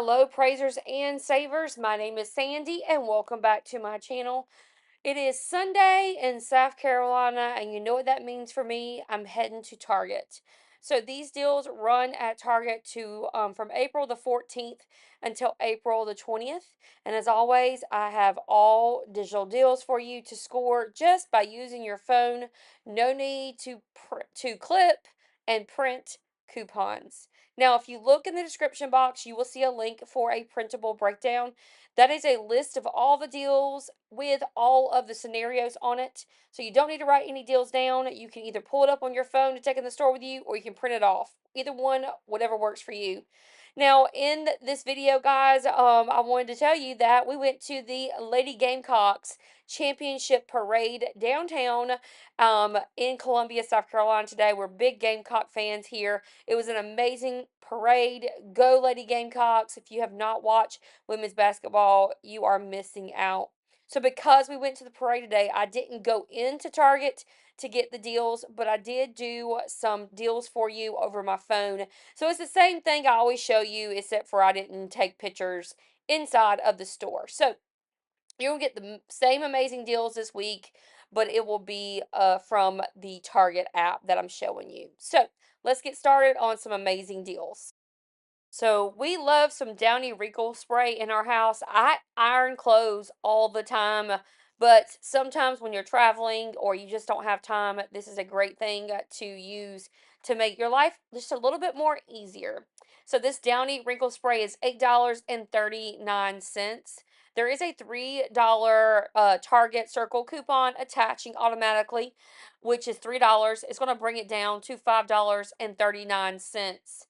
Hello, praisers and savers. My name is Sandy, and welcome back to my channel. It is Sunday in South Carolina, and you know what that means for me? I'm heading to Target. So these deals run at Target to from April the 14th until April the 20th. And as always, I have all digital deals for you to score just by using your phone. No need to clip and print coupons. Now, if you look in the description box, you will see a link for a printable breakdown. That is a list of all the deals with all of the scenarios on it. So you don't need to write any deals down. You can either pull it up on your phone to take in the store with you, or you can print it off. Either one, whatever works for you. Now, in this video, guys, I wanted to tell you that we went to the Lady Gamecocks Championship Parade downtown in Columbia, South Carolina today. We're big Gamecock fans here. It was an amazing parade. Go Lady Gamecocks. If you have not watched women's basketball, you are missing out. So because we went to the parade today, I didn't go into Target to get the deals, but I did do some deals for you over my phone. So it's the same thing I always show you, except for I didn't take pictures inside of the store. So you'll get the same amazing deals this week, but it will be from the Target app that I'm showing you. So let's get started on some amazing deals. So we love some Downy Wrinkle spray in our house. I iron clothes all the time, but sometimes when you're traveling or you just don't have time, this is a great thing to use to make your life just a little bit more easier. So this Downy Wrinkle spray is $8.39. There is a $3 Target Circle coupon attaching automatically, which is $3. It's going to bring it down to $5.39.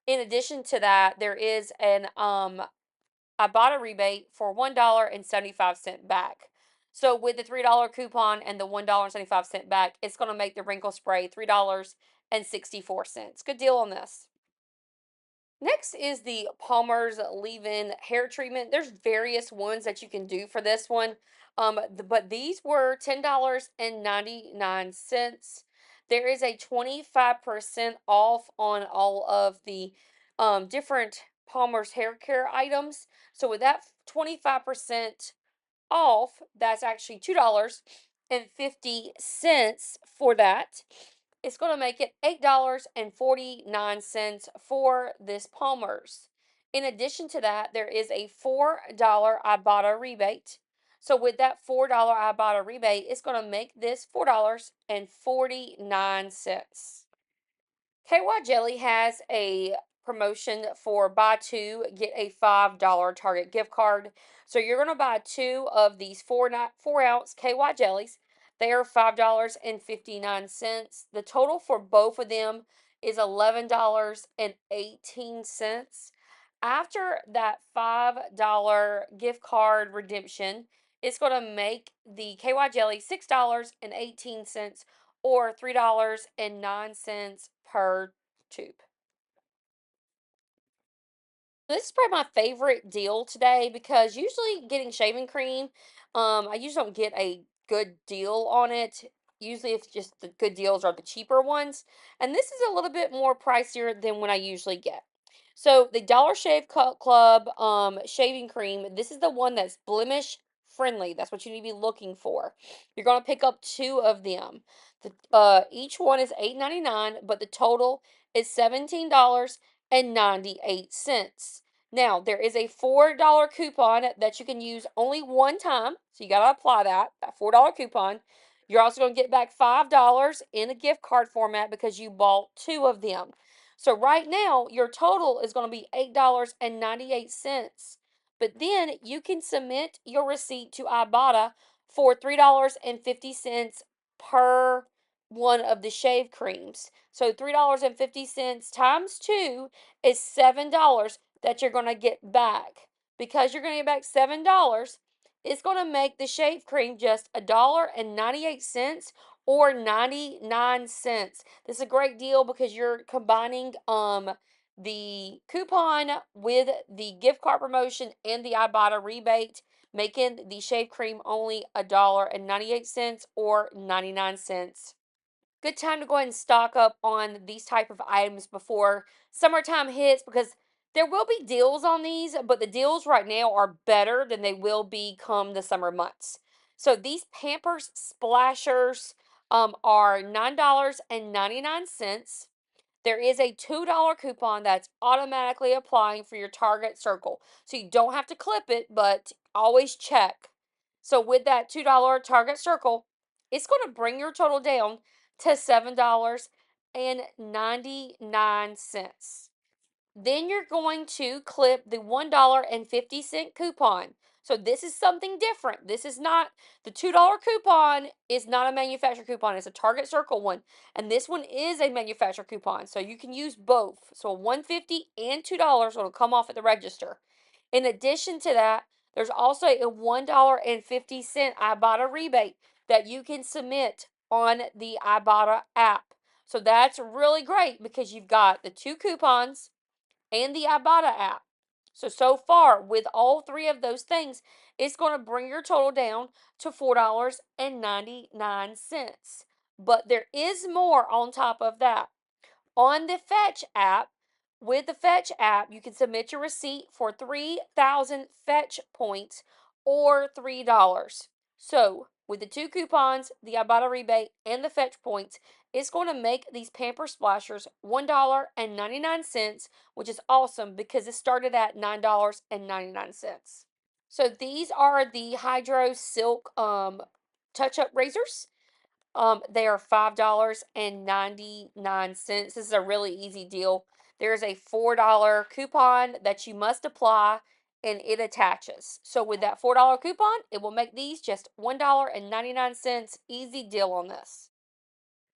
In addition to that, there is an IBOTTA rebate for $1.75 back. So with the $3 coupon and the $1.75 back, it's going to make the wrinkle spray $3.64. Good deal on this. Next is the Palmer's leave-in hair treatment. There's various ones that you can do for this one. But these were $10.99. There is a 25% off on all of the different Palmer's hair care items. So with that 25% off, that's actually $2.50 for that. It's going to make it $8.49 for this Palmer's. In addition to that, there is a $4 Ibotta rebate. So with that $4 Ibotta rebate, it's going to make this $4.49. KY Jelly has a promotion for buy two, get a $5 Target gift card. So you're going to buy two of these 4-ounce KY jellies. They are $5.59. The total for both of them is $11.18. After that $5 gift card redemption, it's going to make the KY jelly $6.18 or $3.09 per tube. This is probably my favorite deal today because usually getting shaving cream, I usually don't get a good deal on it. Usually, if just the good deals are the cheaper ones, and this is a little bit more pricier than what I usually get. So the Dollar Shave Club shaving cream, this is the one that's blemish friendly. That's what you need to be looking for. You're gonna pick up two of them. Each one is $8.99, but the total is $17.98. Now, there is a $4 coupon that you can use only one time. So you got to apply that $4 coupon. You're also going to get back $5 in a gift card format because you bought two of them. So right now, your total is going to be $8.98. But then you can submit your receipt to Ibotta for $3.50 per one of the shave creams. So $3.50 times two is $7 that you're going to get back. Because you're going to get back $7, it's going to make the shave cream just $1.98 or 99 cents. This is a great deal because you're combining the coupon with the gift card promotion and the Ibotta rebate, making the shave cream only $1.98 or 99 cents. Good time to go ahead and stock up on these type of items before summertime hits because There will be deals on these, but the deals right now are better than they will be come the summer months. So these Pampers Splashers are $9.99. There is a $2 coupon that's automatically applying for your Target circle. So you don't have to clip it, but always check. So with that $2 Target circle, it's going to bring your total down to $7.99. Then you're going to clip the $1.50 coupon. So this is something different. This is not the $2 coupon is not a manufacturer coupon. It's a Target Circle one. And this one is a manufacturer coupon. So you can use both. So 150 and $2 will come off at the register. In addition to that, there's also a $1.50 Ibotta rebate that you can submit on the Ibotta app. So that's really great because you've got the two coupons and the Ibotta app. So far, with all three of those things, it's going to bring your total down to $4.99. But there is more on top of that. On the Fetch app, with the Fetch app, you can submit your receipt for 3,000 Fetch points or $3. So, with the two coupons, the Ibotta rebate, and the Fetch points, it's going to make these Pamper Splashers $1.99, which is awesome because it started at $9.99. So, these are the Hydro Silk touch up razors. They are $5.99. This is a really easy deal. There's a $4 coupon that you must apply and it attaches. So with that $4 coupon, it will make these just $1.99. Easy deal on this.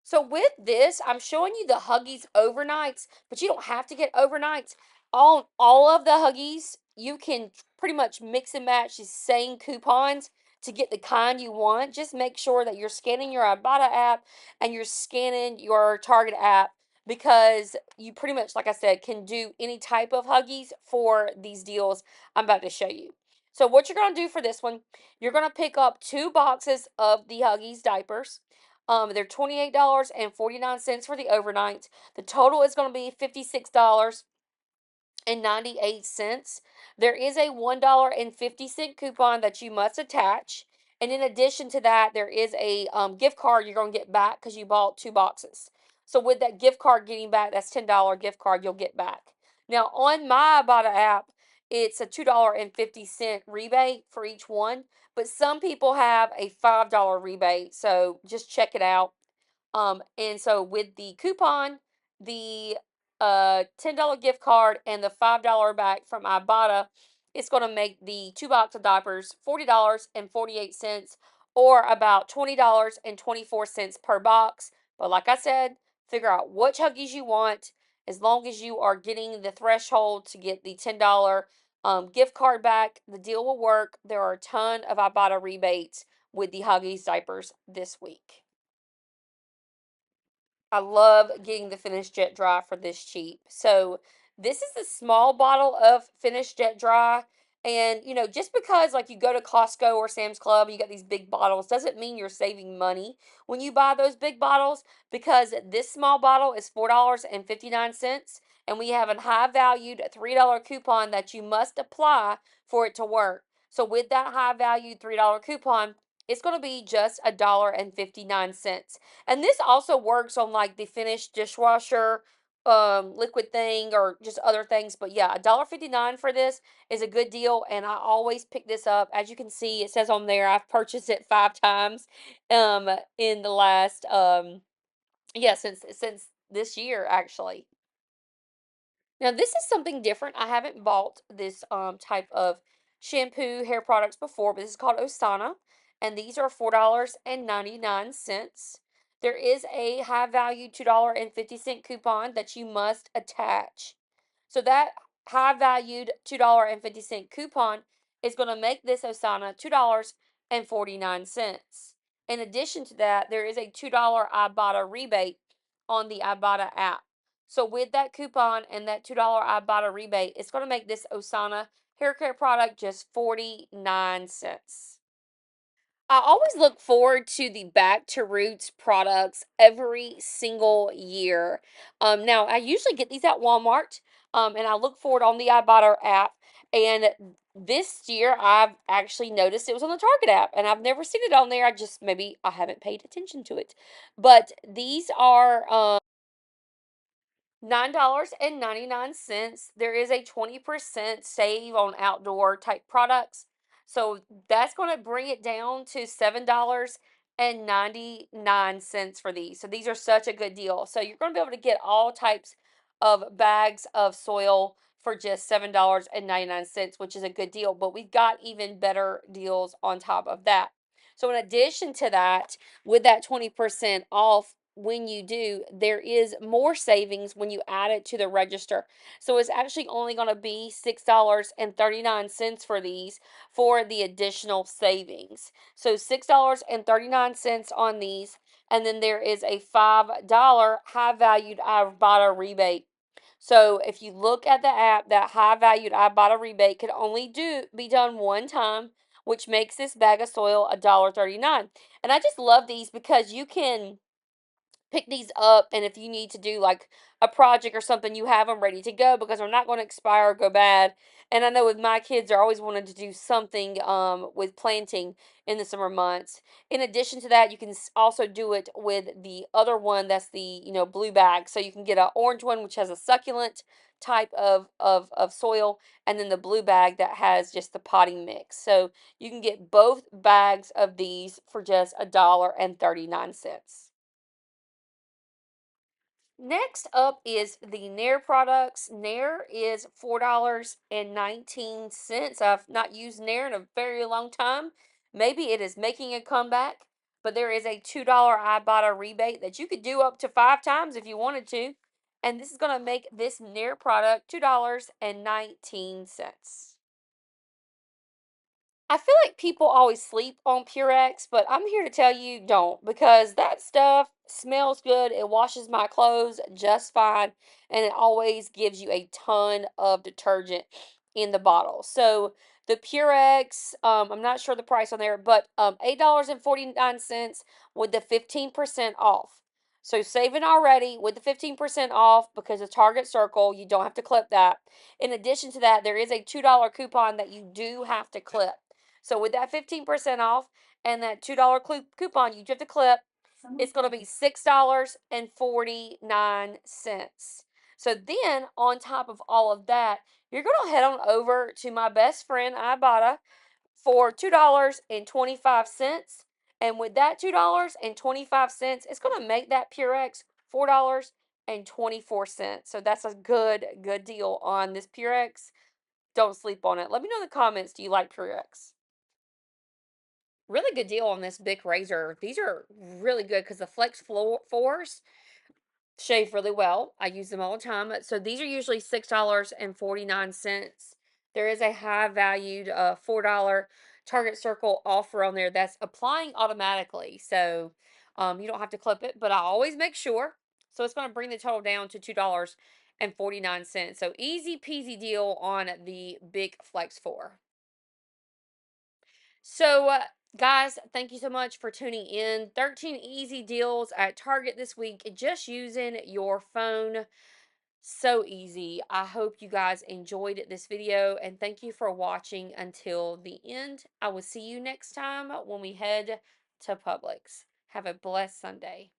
So with this, I'm showing you the Huggies overnights, but you don't have to get overnights. All of the Huggies, you can pretty much mix and match the same coupons to get the kind you want. Just make sure that you're scanning your Ibotta app and you're scanning your Target app because you pretty much, like I said, can do any type of Huggies for these deals I'm about to show you. So what you're going to do for this one, you're going to pick up 2 boxes of the Huggies diapers. They're $28.49 for the overnight. The total is going to be $56.98. There is a $1.50 coupon that you must attach. And in addition to that, there is a gift card you're going to get back because you bought 2 boxes. So with that gift card getting back, that's $10 gift card you'll get back. Now on my Ibotta app, it's a $2.50 rebate for each one. But some people have a $5 rebate. So just check it out. And so with the coupon, the $10 gift card, and the $5 back from Ibotta, it's going to make the 2 box of diapers $40.48 or about $20.24 per box. But like I said, figure out which Huggies you want. As long as you are getting the threshold to get the $10 gift card back, the deal will work. There are a ton of Ibotta rebates with the Huggies diapers this week. I love getting the Finish Jet Dry for this cheap. So this is a small bottle of Finish Jet Dry. And, just because like you go to Costco or Sam's Club and you got these big bottles doesn't mean you're saving money when you buy those big bottles because this small bottle is $4.59 and we have a high valued $3 coupon that you must apply for it to work. So with that high valued $3 coupon, it's going to be just $1.59. And this also works on like the finished dishwasher liquid thing or just other things. But yeah, $1.59 for this is a good deal, and I always pick this up. As you can see, it says on there I've purchased it 5 times in the last yeah, since this year actually. Now, this is something different. I haven't bought this type of shampoo hair products before, but this is called Osana, and these are $4.99. There is a high value $2.50 coupon that you must attach. So that high valued $2.50 coupon is going to make this Osana $2.49. In addition to that, there is a $2 Ibotta rebate on the Ibotta app. So with that coupon and that $2 Ibotta rebate, it's going to make this Osana hair care product just 49 cents. I always look forward to the Back to Roots products every single year. Now I usually get these at Walmart, And I look for it on the Ibotta app. And this year, I've actually noticed it was on the Target app, and I've never seen it on there. I just maybe I haven't paid attention to it. But these are $9.99. There is a 20% save on outdoor type products. So that's going to bring it down to $7.99 for these. So these are such a good deal. So you're going to be able to get all types of bags of soil for just $7.99, which is a good deal. But we've got even better deals on top of that. So in addition to that, with that 20% off, when you do, there is more savings when you add it to the register. So it's actually only going to be $6.39 for these for the additional savings. So $6.39 on these, and then there is a $5 high valued Ibotta rebate. So if you look at the app, that high valued Ibotta rebate can only be done one time, which makes this bag of soil $1.39. And I just love these because you can pick these up, and if you need to do like a project or something, you have them ready to go because they're not going to expire or go bad. And I know with my kids, they're always wanting to do something with planting in the summer months. In addition to that, you can also do it with the other one, that's the blue bag. So you can get an orange one which has a succulent type of soil, and then the blue bag that has just the potting mix. So you can get both bags of these for just $1.39. Next up is the Nair products. Nair is $4.19. I've not used Nair in a very long time. Maybe it is making a comeback, but there is a $2 Ibotta rebate that you could do up to 5 times if you wanted to. And this is going to make this Nair product $2.19. I feel like people always sleep on Purex, but I'm here to tell you don't, because that stuff smells good. It washes my clothes just fine, and it always gives you a ton of detergent in the bottle. So the Purex, I'm not sure the price on there, but $8.49 with the 15% off. So saving already with the 15% off because of Target Circle, you don't have to clip that. In addition to that, there is a $2 coupon that you do have to clip. So with that 15% off and that $2 coupon you have to clip, it's going to be $6.49. So then on top of all of that, you're going to head on over to my best friend Ibotta for $2.25. And with that $2.25, it's going to make that Purex $4.24. So that's a good deal on this Purex. Don't sleep on it. Let me know in the comments, do you like Purex? Really good deal on this Bic razor. These are really good because the Flex Fours shave really well. I use them all the time. So these are usually $6.49. There is a high valued $4 Target Circle offer on there that's applying automatically. So you don't have to clip it, but I always make sure. So it's going to bring the total down to $2.49. So easy peasy deal on the Bic Flex 4. So, guys, thank you so much for tuning in. 13 easy deals at Target this week, just using your phone. So easy. I hope you guys enjoyed this video, and thank you for watching until the end. I will see you next time when we head to Publix. Have a blessed Sunday.